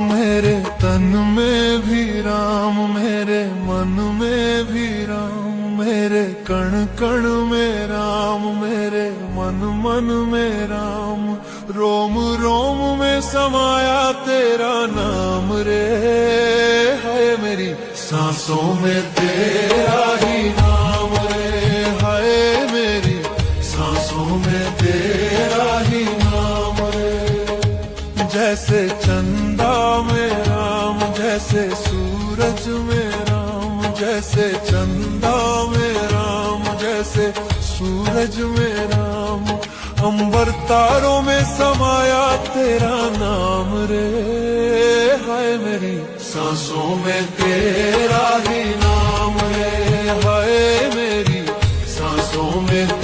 मेरे तन में भी राम, मेरे मन में भी राम, मेरे कण कण में राम, मेरे मन मन में राम, रोम रोम में समाया तेरा नाम रे। है मेरी सांसों में तेरा ही नाम रे, है मेरी सांसों में तेरा ही नाम रे। जैसे चंदा में राम, जैसे सूरज में राम, जैसे चंदा में राम, जैसे सूरज में राम, अंबर तारों में समाया तेरा नाम रे। हाय मेरी सांसों में तेरा ही नाम रे, हाय मेरी सांसों में